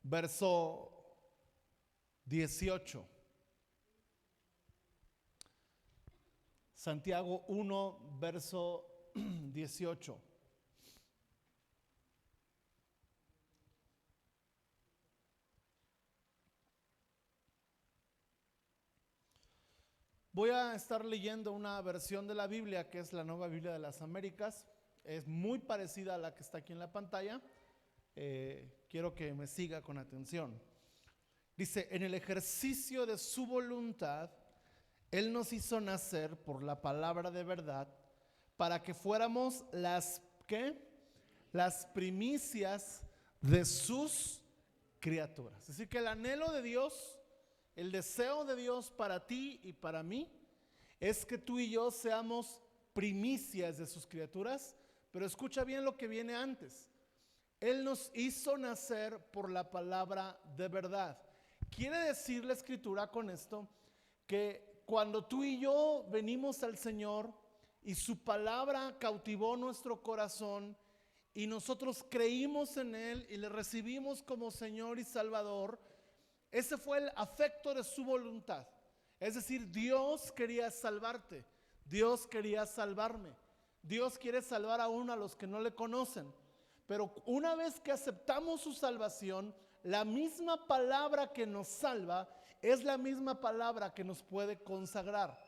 verso 18. Santiago 1, verso 18. Voy a estar leyendo una versión de la Biblia que es la Nueva Biblia de las Américas. Es muy parecida a la que está aquí en la pantalla. Quiero que me siga con atención. Dice: en el ejercicio de su voluntad, Él nos hizo nacer por la palabra de verdad, para que fuéramos las primicias de sus criaturas. Es decir, que el anhelo de Dios, el deseo de Dios para ti y para mí, es que tú y yo seamos primicias de sus criaturas. Pero escucha bien lo que viene antes. Él nos hizo nacer por la palabra de verdad. Quiere decir la escritura con esto que cuando tú y yo venimos al Señor y su palabra cautivó nuestro corazón y nosotros creímos en Él y le recibimos como Señor y Salvador, ese fue el afecto de su voluntad. Es decir, Dios quería salvarte, Dios quería salvarme. Dios quiere salvar aún a los que no le conocen. Pero una vez que aceptamos su salvación, la misma palabra que nos salva es la misma palabra que nos puede consagrar.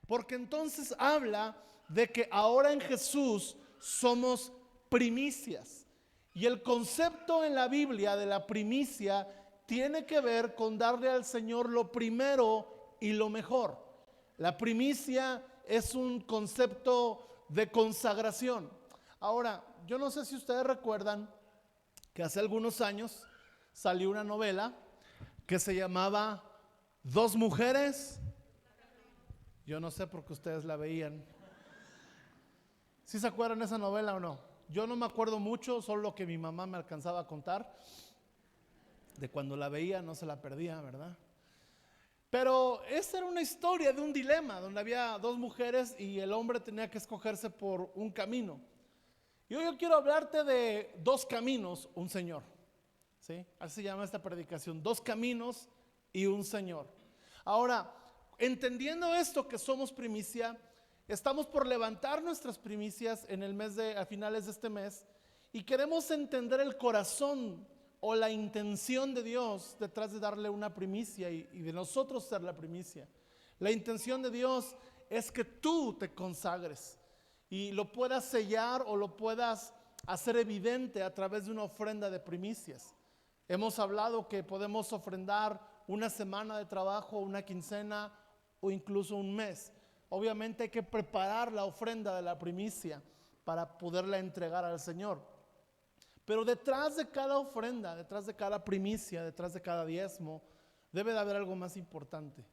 Porque entonces habla de que ahora en Jesús somos primicias. Y el concepto en la Biblia de la primicia tiene que ver con darle al Señor lo primero y lo mejor. La primicia es un concepto de consagración. Ahora, yo no sé si ustedes recuerdan que hace algunos años salió una novela que se llamaba Dos mujeres. Yo no sé por qué ustedes la veían. ¿Sí se acuerdan de esa novela o no? Yo no me acuerdo mucho, solo lo que mi mamá me alcanzaba a contar. De cuando la veía, no se la perdía, ¿verdad? Pero esa era una historia de un dilema donde había dos mujeres y el hombre tenía que escogerse por un camino. Y hoy yo quiero hablarte de dos caminos, un Señor. ¿Sí? Así se llama esta predicación: dos caminos y un Señor. Ahora, entendiendo esto que somos primicia, estamos por levantar nuestras primicias en el mes a finales de este mes, y queremos entender el corazón o la intención de Dios detrás de darle una primicia y de nosotros ser la primicia. La intención de Dios es que tú te consagres y lo puedas sellar o lo puedas hacer evidente a través de una ofrenda de primicias. Hemos hablado que podemos ofrendar una semana de trabajo, una quincena o incluso un mes. Obviamente hay que preparar la ofrenda de la primicia para poderla entregar al Señor. Pero detrás de cada ofrenda, detrás de cada primicia, detrás de cada diezmo, debe de haber algo más importante.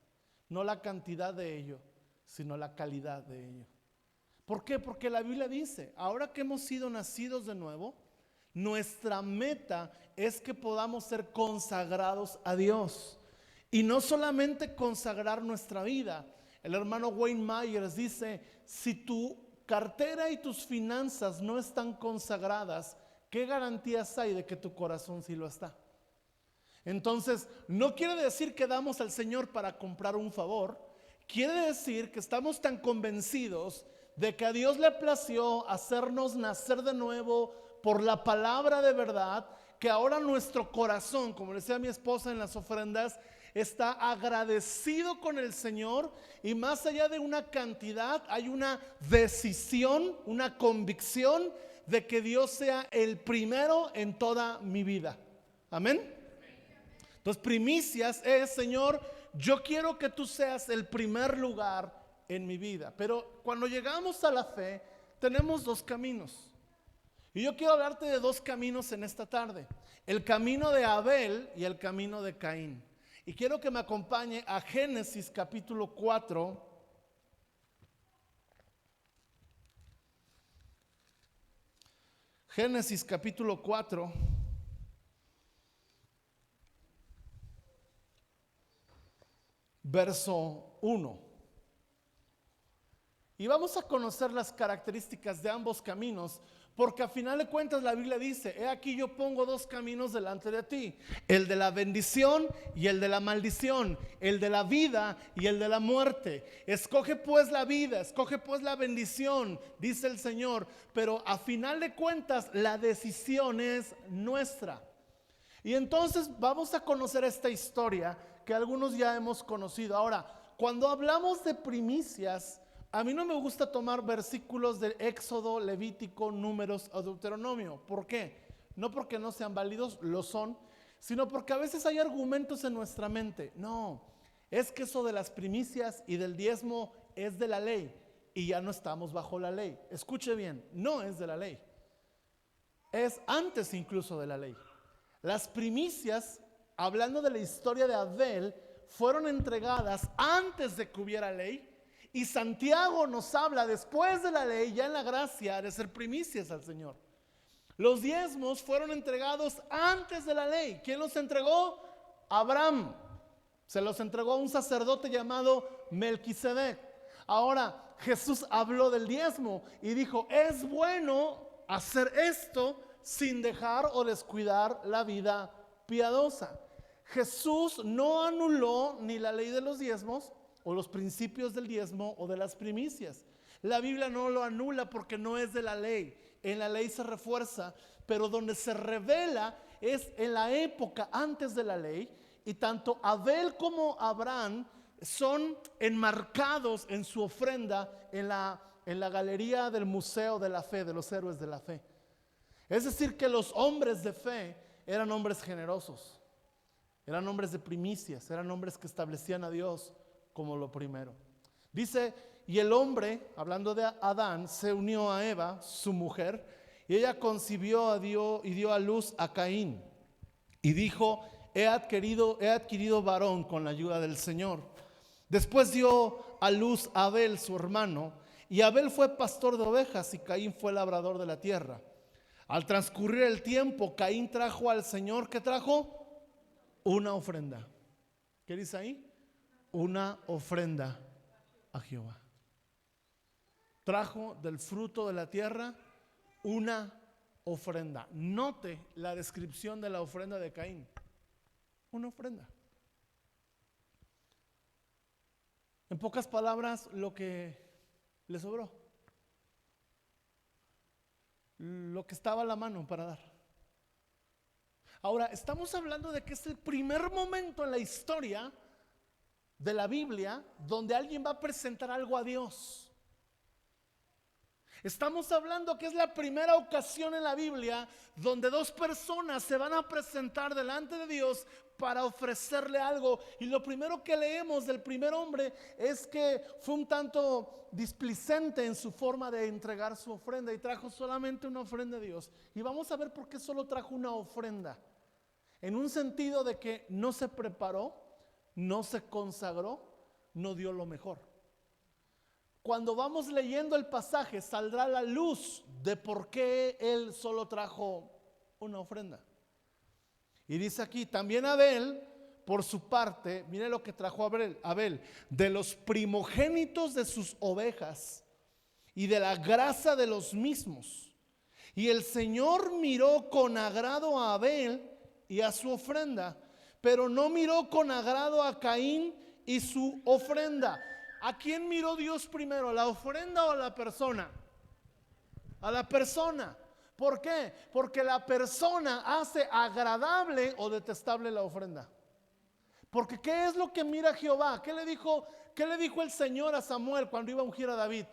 No la cantidad de ello, sino la calidad de ello. ¿Por qué? Porque la Biblia dice, ahora que hemos sido nacidos de nuevo, nuestra meta es que podamos ser consagrados a Dios. Y no solamente consagrar nuestra vida. El hermano Wayne Myers dice, si tu cartera y tus finanzas no están consagradas, ¿qué garantías hay de que tu corazón sí lo está? Entonces, no quiere decir que damos al Señor para comprar un favor. Quiere decir que estamos tan convencidos de que a Dios le plació hacernos nacer de nuevo por la palabra de verdad, que ahora nuestro corazón, como le decía a mi esposa en las ofrendas, está agradecido con el Señor, y más allá de una cantidad hay una decisión, una convicción de que Dios sea el primero en toda mi vida. Amén. Entonces, primicias es, Señor, yo quiero que tú seas el primer lugar en mi vida. Pero cuando llegamos a la fe, tenemos dos caminos. Y yo quiero hablarte de dos caminos en esta tarde: el camino de Abel y el camino de Caín. Y quiero que me acompañe a Génesis capítulo 4. Génesis capítulo 4. Verso 1. Y vamos a conocer las características de ambos caminos, Porque a final de cuentas la Biblia dice: he aquí yo pongo dos caminos delante de ti, el de la bendición y el de la maldición, el de la vida y el de la muerte. Escoge pues la vida, escoge pues la bendición, dice el Señor. Pero a final de cuentas la decisión es nuestra. Y entonces vamos a conocer esta historia que algunos ya hemos conocido. Ahora, cuando hablamos de primicias, a mí no me gusta tomar versículos de Éxodo, Levítico, Números o Deuteronomio. ¿Por qué? No porque no sean válidos, lo son, sino porque a veces hay argumentos en nuestra mente. No, es que eso de las primicias y del diezmo es de la ley y ya no estamos bajo la ley. Escuche bien, no es de la ley. Es antes incluso de la ley. Las primicias, hablando de la historia de Abel, fueron entregadas antes de que hubiera ley. Y Santiago nos habla después de la ley, ya en la gracia, de ser primicias al Señor. Los diezmos fueron entregados antes de la ley. ¿Quién los entregó? Abraham. Se los entregó a un sacerdote llamado Melquisedec. Ahora, Jesús habló del diezmo y dijo: es bueno hacer esto sin dejar o descuidar la vida piadosa. Jesús no anuló ni la ley de los diezmos, o los principios del diezmo o de las primicias. La Biblia no lo anula porque no es de la ley. En la ley se refuerza, pero donde se revela es en la época antes de la ley. Y tanto Abel como Abraham son enmarcados en su ofrenda en la galería del Museo de la Fe, de los héroes de la fe. Es decir, que los hombres de fe eran hombres generosos, eran hombres de primicias, eran hombres que establecían a Dios como lo primero. Dice: y el hombre, hablando de Adán, se unió a Eva, su mujer, y ella concibió y dio a luz a Caín. Y dijo: he adquirido varón con la ayuda del Señor. Después dio a luz a Abel, su hermano, y Abel fue pastor de ovejas y Caín fue labrador de la tierra. Al transcurrir el tiempo, Caín trajo al Señor, ¿qué trajo? Una ofrenda. ¿Qué dice ahí? Una ofrenda a Jehová. Trajo del fruto de la tierra una ofrenda. Note la descripción de la ofrenda de Caín. Una ofrenda. En pocas palabras, lo que le sobró, lo que estaba a la mano para dar. Ahora, estamos hablando de que es el primer momento en la historia de la Biblia donde alguien va a presentar algo a Dios. Estamos hablando que es la primera ocasión en la Biblia donde dos personas se van a presentar delante de Dios para ofrecerle algo. Y lo primero que leemos del primer hombre es que fue un tanto displicente en su forma de entregar su ofrenda y trajo solamente una ofrenda a Dios. Y vamos a ver por qué solo trajo una ofrenda. En un sentido de que no se preparó, no se consagró, no dio lo mejor. Cuando vamos leyendo el pasaje, saldrá la luz de por qué él solo trajo una ofrenda. Y dice aquí: también Abel, por su parte, mire lo que trajo Abel, de los primogénitos de sus ovejas y de la grasa de los mismos. Y el Señor miró con agrado a Abel y a su ofrenda, pero no miró con agrado a Caín y su ofrenda. ¿A quién miró Dios primero? ¿La ofrenda o a la persona? A la persona. ¿Por qué? Porque la persona hace agradable o detestable la ofrenda. Porque ¿qué es lo que mira Jehová? ¿Qué le dijo el Señor a Samuel cuando iba a ungir a David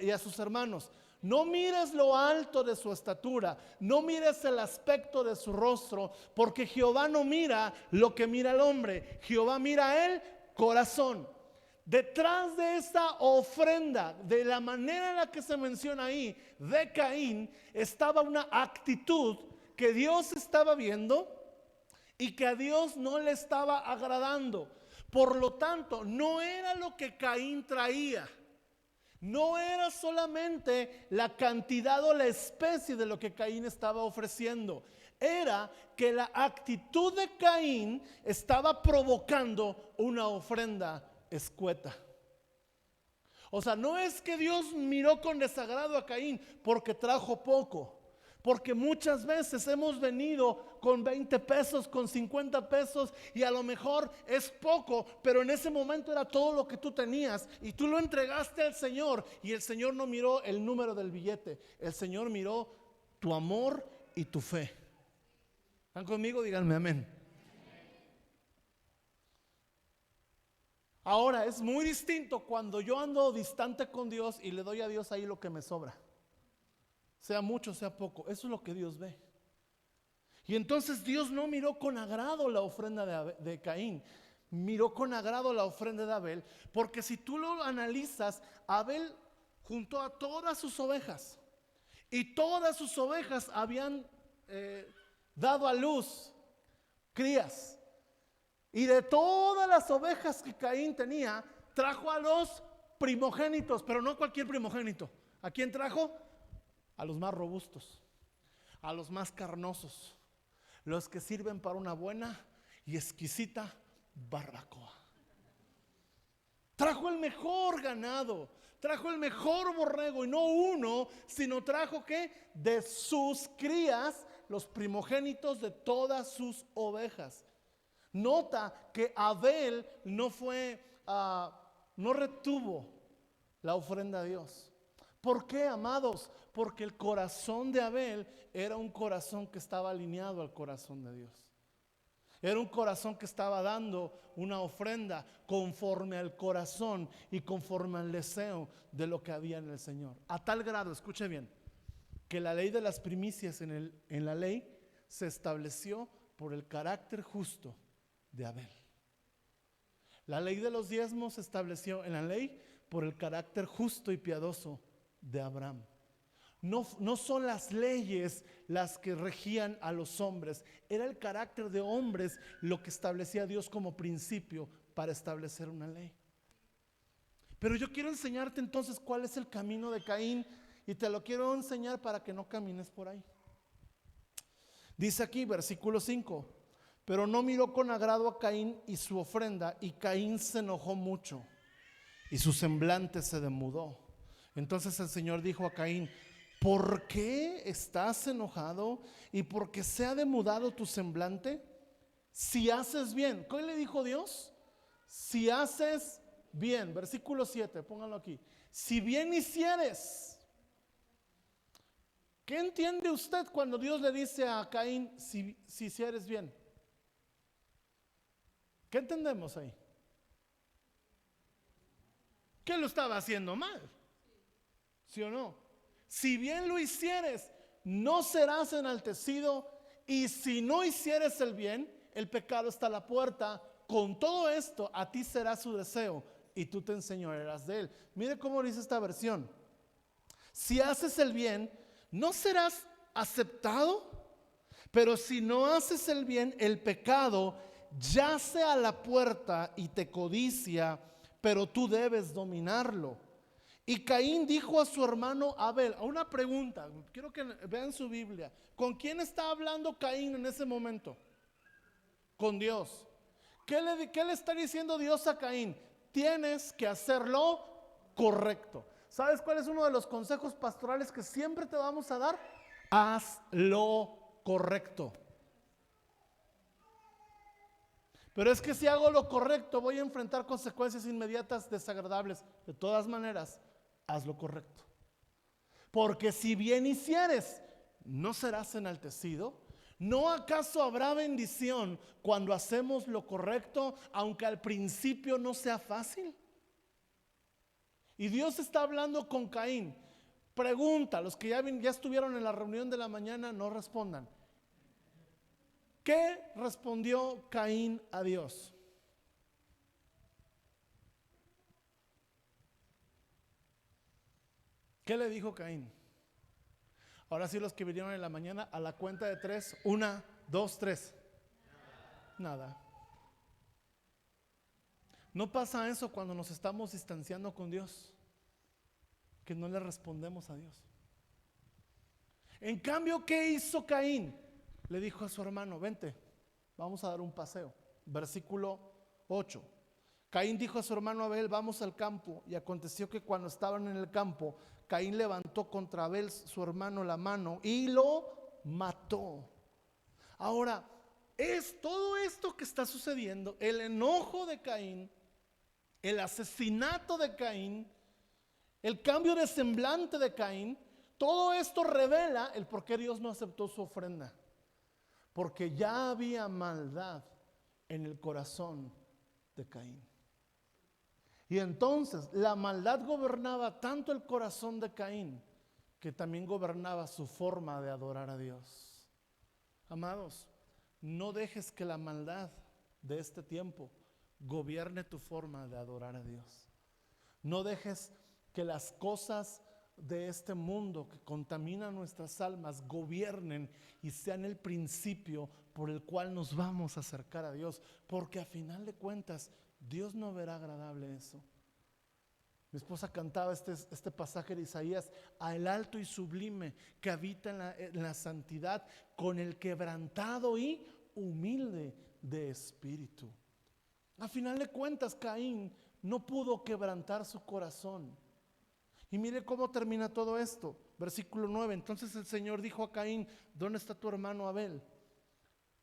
y a sus hermanos? No mires lo alto de su estatura, no mires el aspecto de su rostro, porque Jehová no mira lo que mira el hombre, Jehová mira el corazón. Detrás de esta ofrenda, de la manera en la que se menciona ahí, de Caín, estaba una actitud que Dios estaba viendo y que a Dios no le estaba agradando. Por lo tanto, no era lo que Caín traía. No era solamente la cantidad o la especie de lo que Caín estaba ofreciendo. Era que la actitud de Caín estaba provocando una ofrenda escueta. O sea, no es que Dios miró con desagrado a Caín porque trajo poco. Porque muchas veces hemos venido con 20 pesos, con 50 pesos y a lo mejor es poco, pero en ese momento era todo lo que tú tenías y tú lo entregaste al Señor y el Señor no miró el número del billete, el Señor miró tu amor y tu fe. ¿Están conmigo? Díganme amén. Ahora es muy distinto cuando yo ando distante con Dios y le doy a Dios ahí lo que me sobra. Sea mucho, sea poco. Eso es lo que Dios ve. Y entonces Dios no miró con agrado la ofrenda de Caín. Miró con agrado la ofrenda de Abel. Porque si tú lo analizas, Abel juntó a todas sus ovejas. Y todas sus ovejas habían dado a luz crías. Y de todas las ovejas que Caín tenía, trajo a los primogénitos. Pero no cualquier primogénito. ¿A quién trajo? A los más robustos, a los más carnosos, los que sirven para una buena y exquisita barbacoa. Trajo el mejor ganado, trajo el mejor borrego, y no uno, sino trajo ¿qué? De sus crías, los primogénitos de todas sus ovejas. Nota que Abel no retuvo la ofrenda a Dios. ¿Por qué, amados? Porque el corazón de Abel era un corazón que estaba alineado al corazón de Dios. Era un corazón que estaba dando una ofrenda conforme al corazón y conforme al deseo de lo que había en el Señor. A tal grado, escuche bien, que la ley de las primicias en la ley se estableció por el carácter justo de Abel. La ley de los diezmos se estableció en la ley por el carácter justo y piadoso de Abraham. No son las leyes las que regían a los hombres, era el carácter de hombres lo que establecía Dios como principio para establecer una ley. Pero yo quiero enseñarte entonces cuál es el camino de Caín y te lo quiero enseñar para que no camines por ahí. Dice aquí, versículo 5: pero no miró con agrado a Caín y su ofrenda, y Caín se enojó mucho y su semblante se demudó. Entonces el Señor dijo a Caín: ¿por qué estás enojado y por qué se ha demudado tu semblante? Si haces bien. ¿Qué le dijo Dios? Si haces bien. Versículo 7, pónganlo aquí. Si bien hicieres. ¿Qué entiende usted cuando Dios le dice a Caín si hicieres bien? ¿Qué entendemos ahí? Que lo estaba haciendo mal. ¿Sí o no? Si bien lo hicieres, no serás enaltecido, y si no hicieres el bien, el pecado está a la puerta. Con todo esto, a ti será su deseo y tú te enseñorearás de él. Mire cómo dice esta versión: si haces el bien, no serás aceptado, pero si no haces el bien, el pecado yace a la puerta y te codicia, pero tú debes dominarlo. Y Caín dijo a su hermano Abel, a una pregunta, quiero que vean su Biblia. ¿Con quién está hablando Caín en ese momento? Con Dios. ¿Qué le está diciendo Dios a Caín? Tienes que hacerlo correcto. ¿Sabes cuál es uno de los consejos pastorales que siempre te vamos a dar? Haz lo correcto. Pero es que si hago lo correcto voy a enfrentar consecuencias inmediatas desagradables. De todas maneras, haz lo correcto. Porque si bien hicieres, ¿no serás enaltecido? ¿No acaso habrá bendición cuando hacemos lo correcto, aunque al principio no sea fácil? Y Dios está hablando con Caín. Pregunta, los que ya estuvieron en la reunión de la mañana, no respondan. ¿Qué respondió Caín a Dios? ¿Qué le dijo Caín? Ahora sí, los que vinieron en la mañana, a la cuenta de 3, 1, 2, 3. Nada. ¿No pasa eso cuando nos estamos distanciando con Dios? Que no le respondemos a Dios. En cambio, ¿qué hizo Caín? Le dijo a su hermano: vente, vamos a dar un paseo. Versículo 8. Caín dijo a su hermano Abel, vamos al campo. Y aconteció que cuando estaban en el campo, Caín levantó contra Abel, su hermano, la mano y lo mató. Ahora, es todo esto que está sucediendo, el enojo de Caín, el asesinato de Caín, el cambio de semblante de Caín, todo esto revela el por qué Dios no aceptó su ofrenda. Porque ya había maldad en el corazón de Caín. Y entonces la maldad gobernaba tanto el corazón de Caín que también gobernaba su forma de adorar a Dios. Amados, no dejes que la maldad de este tiempo gobierne tu forma de adorar a Dios. No dejes que las cosas de este mundo que contaminan nuestras almas gobiernen y sean el principio por el cual nos vamos a acercar a Dios, porque a final de cuentas Dios no verá agradable eso. Mi esposa cantaba este pasaje de Isaías: al alto y sublime que habita en la santidad, con el quebrantado y humilde de espíritu. A final de cuentas, Caín no pudo quebrantar su corazón. Y mire cómo termina todo esto. Versículo 9. Entonces el Señor dijo a Caín: ¿dónde está tu hermano Abel?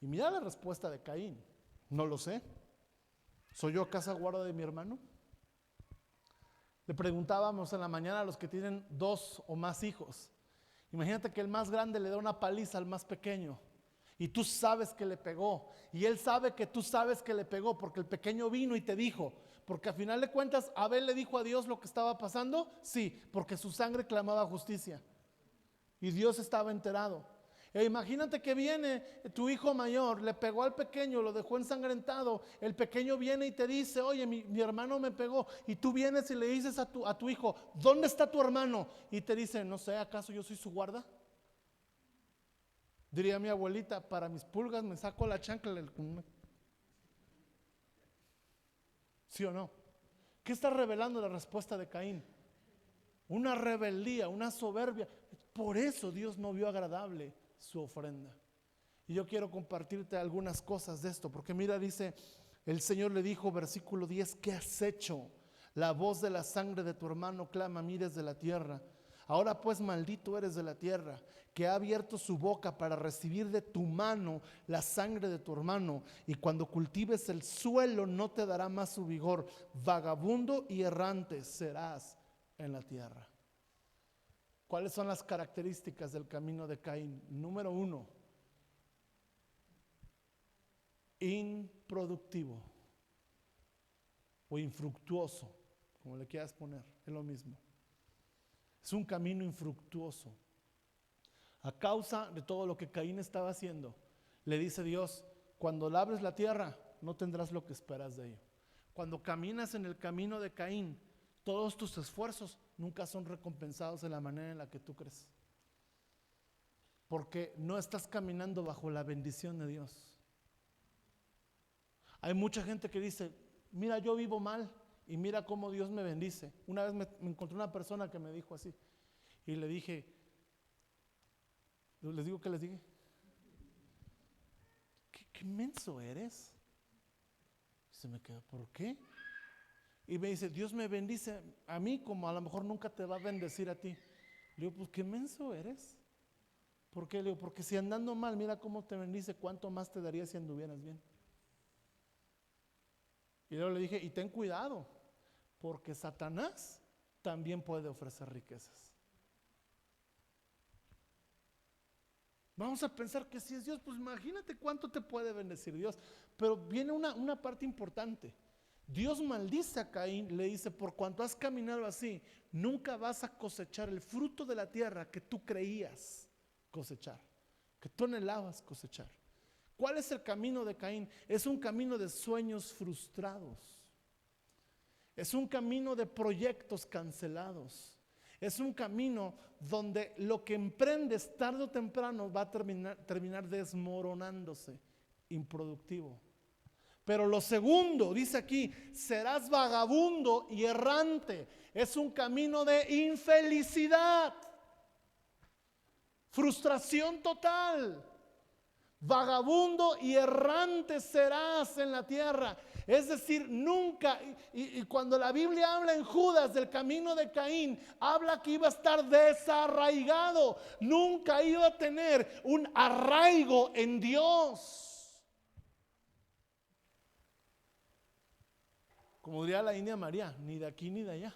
Y mira la respuesta de Caín: no lo sé. ¿Soy yo acaso guarda de mi hermano? Le preguntábamos en la mañana a los que tienen 2 o más hijos. Imagínate que el más grande le da una paliza al más pequeño y tú sabes que le pegó, y él sabe que tú sabes que le pegó porque el pequeño vino y te dijo. Porque a final de cuentas, Abel le dijo a Dios lo que estaba pasando. Sí, porque su sangre clamaba justicia y Dios estaba enterado. E imagínate que viene tu hijo mayor, le pegó al pequeño, lo dejó ensangrentado. El pequeño viene y te dice: oye, mi hermano me pegó. Y tú vienes y le dices a tu hijo: ¿dónde está tu hermano? Y te dice: no sé, ¿acaso yo soy su guarda? Diría mi abuelita: para mis pulgas me saco la chancla. ¿Sí o no? ¿Qué está revelando la respuesta de Caín? Una rebeldía, una soberbia. Por eso Dios no vio agradable su ofrenda. Y yo quiero compartirte algunas cosas de esto, porque mira, dice, el Señor le dijo, versículo 10: ¿qué has hecho? La voz de la sangre de tu hermano clama a mí desde la tierra. Ahora pues, maldito eres de la tierra, que ha abierto su boca para recibir de tu mano la sangre de tu hermano, y cuando cultives el suelo no te dará más su vigor. Vagabundo y errante serás en la tierra. ¿Cuáles son las características del camino de Caín? Número 1, improductivo o infructuoso, como le quieras poner, es lo mismo. Es un camino infructuoso. A causa de todo lo que Caín estaba haciendo, le dice Dios: cuando labres la tierra, no tendrás lo que esperas de ello. Cuando caminas en el camino de Caín, todos tus esfuerzos nunca son recompensados de la manera en la que tú crees, porque no estás caminando bajo la bendición de Dios. Hay mucha gente que dice: mira, yo vivo mal y mira cómo Dios me bendice. Una vez me encontré una persona que me dijo así, y le dije, les digo que les dije: ¿qué menso eres? Se me quedó: ¿por qué? Y me dice: Dios me bendice a mí como a lo mejor nunca te va a bendecir a ti. Le digo: pues qué menso eres. ¿Por qué? Le digo: porque si andando mal, mira cómo te bendice, ¿cuánto más te daría si anduvieras bien? Y luego le dije: y ten cuidado, porque Satanás también puede ofrecer riquezas. Vamos a pensar que si es Dios, pues imagínate cuánto te puede bendecir Dios. Pero viene una parte importante. Dios maldice a Caín, le dice: por cuanto has caminado así, nunca vas a cosechar el fruto de la tierra que tú creías cosechar, que tú anhelabas cosechar. ¿Cuál es el camino de Caín? Es un camino de sueños frustrados. Es un camino de proyectos cancelados. Es un camino donde lo que emprendes tarde o temprano va a terminar desmoronándose, improductivo. Pero lo segundo, dice aquí: serás vagabundo y errante. Es un camino de infelicidad, frustración total, vagabundo y errante serás en la tierra. Es decir, nunca, y cuando la Biblia habla en Judas del camino de Caín, habla que iba a estar desarraigado, nunca iba a tener un arraigo en Dios. Como diría la India María, ni de aquí ni de allá.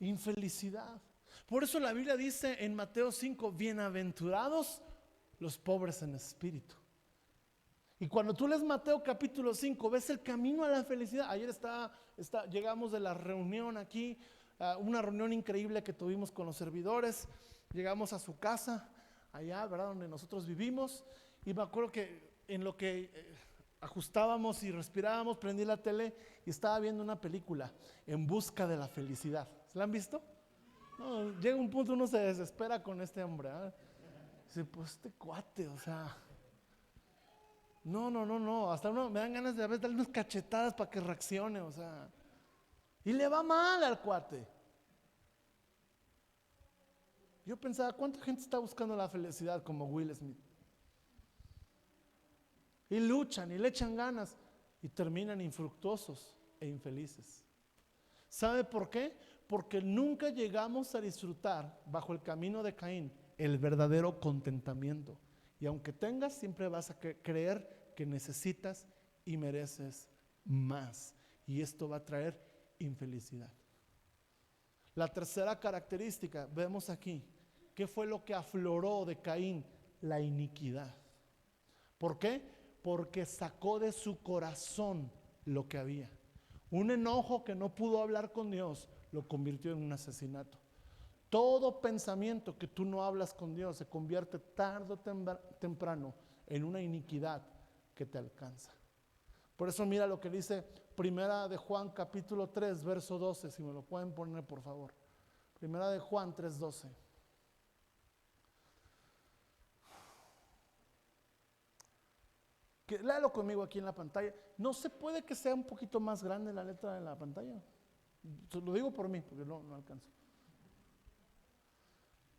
Infelicidad. Por eso la Biblia dice en Mateo 5, bienaventurados los pobres en espíritu. Y cuando tú lees Mateo capítulo 5, ves el camino a la felicidad. Ayer llegamos de la reunión aquí, una reunión increíble que tuvimos con los servidores. Llegamos a su casa, allá, ¿verdad? Donde nosotros vivimos. Y me acuerdo que en lo que ajustábamos y respirábamos, prendí la tele y estaba viendo una película, En busca de la felicidad. ¿Se la han visto? No, llega un punto uno se desespera con este hombre. Dice, pues este cuate, o sea, no, hasta uno me dan ganas de a veces darle unas cachetadas para que reaccione, o sea, y le va mal al cuate. Yo pensaba, ¿cuánta gente está buscando la felicidad como Will Smith? Y luchan y le echan ganas y terminan infructuosos e infelices. ¿Sabe por qué? Porque nunca llegamos a disfrutar bajo el camino de Caín el verdadero contentamiento. Y aunque tengas, siempre vas a creer que necesitas y mereces más. Y esto va a traer infelicidad. La tercera característica, vemos aquí, ¿qué fue lo que afloró de Caín? La iniquidad. ¿Por qué? Porque sacó de su corazón lo que había. Un enojo que no pudo hablar con Dios lo convirtió en un asesinato. Todo pensamiento que tú no hablas con Dios se convierte tarde o temprano en una iniquidad que te alcanza. Por eso mira lo que dice Primera de Juan capítulo 3 verso 12, si me lo pueden poner por favor. Primera de Juan 3:12. Léalo conmigo aquí en la pantalla. No se puede que sea un poquito más grande la letra de la pantalla. Lo digo por mí, porque no alcanzo.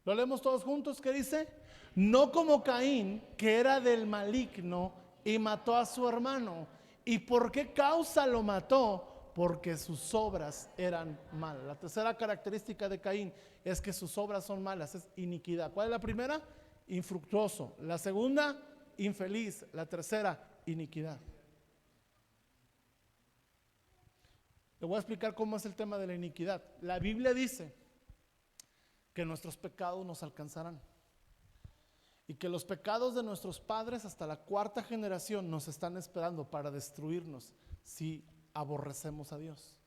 Lo leemos todos juntos. ¿Qué dice? No como Caín, que era del maligno y mató a su hermano. ¿Y por qué causa lo mató? Porque sus obras eran malas. La tercera característica de Caín es que sus obras son malas, es iniquidad. ¿Cuál es la primera? Infructuoso. La segunda, infeliz. La tercera, iniquidad. Le voy a explicar cómo es el tema de la iniquidad. La Biblia dice que nuestros pecados nos alcanzarán y que los pecados de nuestros padres hasta la cuarta generación nos están esperando para destruirnos si aborrecemos a Dios.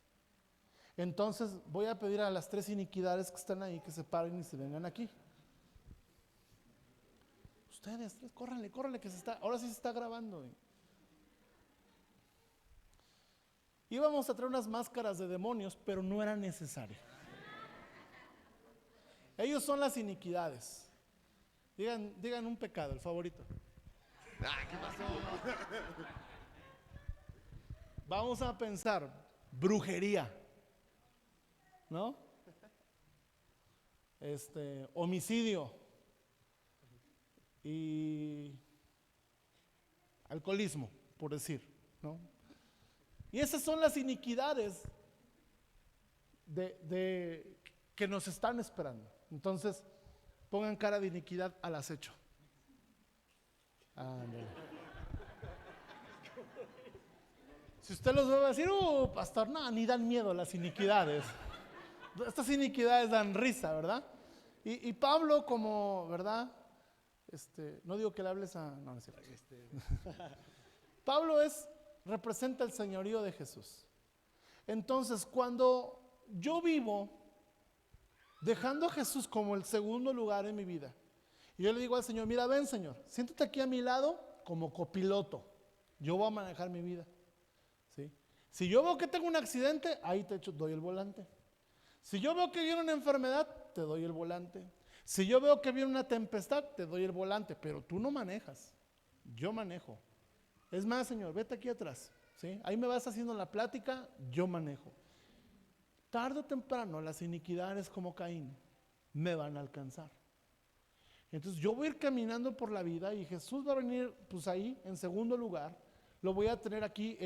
Entonces voy a pedir a las tres iniquidades que están ahí que se paren y se vengan aquí. Ustedes tres, córranle, que ahora sí se está grabando. Íbamos a traer unas máscaras de demonios, pero no era necesario. Ellos son las iniquidades. Digan un pecado, el favorito. ¿Qué pasó? Vamos a pensar, brujería, ¿no? Homicidio y alcoholismo, por decir, ¿no? Y esas son las iniquidades que nos están esperando. Entonces, pongan cara de iniquidad al acecho. Ándale. Si usted los ve va a decir, pastor, no, ni dan miedo las iniquidades. Estas iniquidades dan risa, ¿verdad? Y Pablo como, ¿verdad? No digo que le hables a... No, no es cierto. Pablo representa el señorío de Jesús. Entonces, cuando yo vivo dejando a Jesús como el segundo lugar en mi vida, y yo le digo al Señor, mira, ven Señor, siéntate aquí a mi lado como copiloto, yo voy a manejar mi vida, ¿sí? Si yo veo que tengo un accidente, ahí doy el volante. Si yo veo que viene una enfermedad, te doy el volante. Si yo veo que viene una tempestad, te doy el volante, pero tú no manejas, yo manejo. Es más, Señor, vete aquí atrás, ¿sí? Ahí me vas haciendo la plática, yo manejo. Tarde o temprano las iniquidades como Caín me van a alcanzar. Entonces yo voy a ir caminando por la vida y Jesús va a venir pues ahí en segundo lugar. Lo voy a tener aquí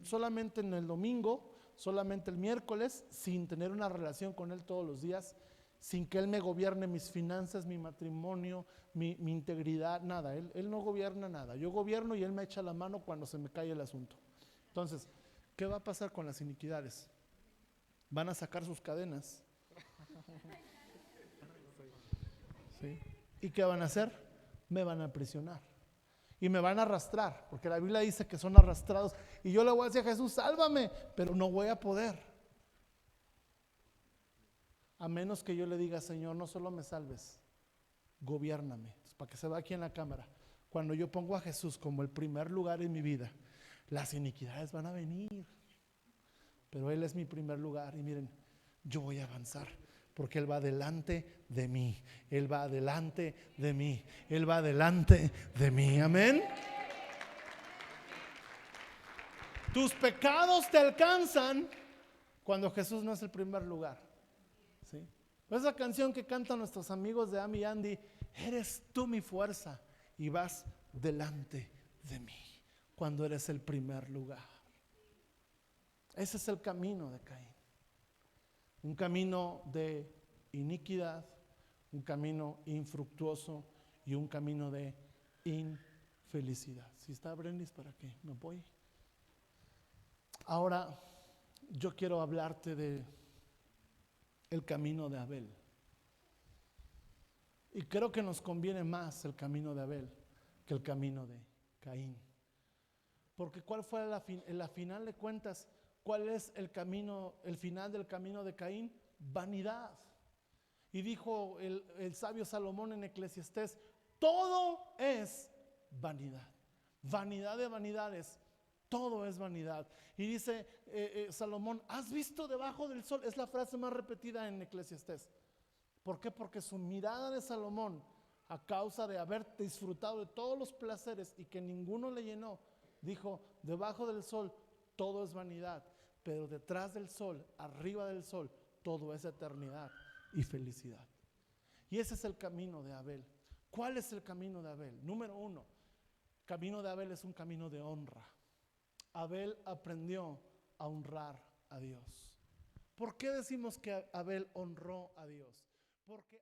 solamente en el domingo, solamente el miércoles, sin tener una relación con Él todos los días, sin que Él me gobierne mis finanzas, mi matrimonio, mi integridad, nada. Él no gobierna nada. Yo gobierno y Él me echa la mano cuando se me cae el asunto. Entonces, ¿qué va a pasar con las iniquidades? Van a sacar sus cadenas. ¿Sí? ¿Y qué van a hacer? Me van a aprisionar y me van a arrastrar, porque la Biblia dice que son arrastrados. Y yo le voy a decir a Jesús, sálvame, pero no voy a poder, a menos que yo le diga, Señor, no solo me salves, gobiérname. Entonces, para que se vea aquí en la cámara, cuando yo pongo a Jesús como el primer lugar en mi vida, las iniquidades van a venir, pero Él es mi primer lugar. Y miren, yo voy a avanzar, porque Él va delante de mí. Él va delante de mí. Él va delante de mí. Amén. Tus pecados te alcanzan cuando Jesús no es el primer lugar. ¿Sí? Esa canción que cantan nuestros amigos de Amy y Andy, eres tú mi fuerza y vas delante de mí cuando eres el primer lugar. Ese es el camino de Caín. Un camino de iniquidad, un camino infructuoso y un camino de infelicidad. Si está Brenis, ¿para qué me voy? Ahora yo quiero hablarte de el camino de Abel. Y creo que nos conviene más el camino de Abel que el camino de Caín. Porque ¿cuál fue en la final de cuentas? ¿Cuál es el camino, el final del camino de Caín? Vanidad. Y dijo el sabio Salomón en Eclesiastés, todo es vanidad. Vanidad de vanidades, todo es vanidad. Y dice Salomón, ¿has visto debajo del sol? Es la frase más repetida en Eclesiastés. ¿Por qué? Porque su mirada de Salomón, a causa de haber disfrutado de todos los placeres y que ninguno le llenó, dijo, debajo del sol todo es vanidad, pero detrás del sol, arriba del sol, todo es eternidad y felicidad. Y ese es el camino de Abel. ¿Cuál es el camino de Abel? Número uno, el camino de Abel es un camino de honra. Abel aprendió a honrar a Dios. ¿Por qué decimos que Abel honró a Dios? Porque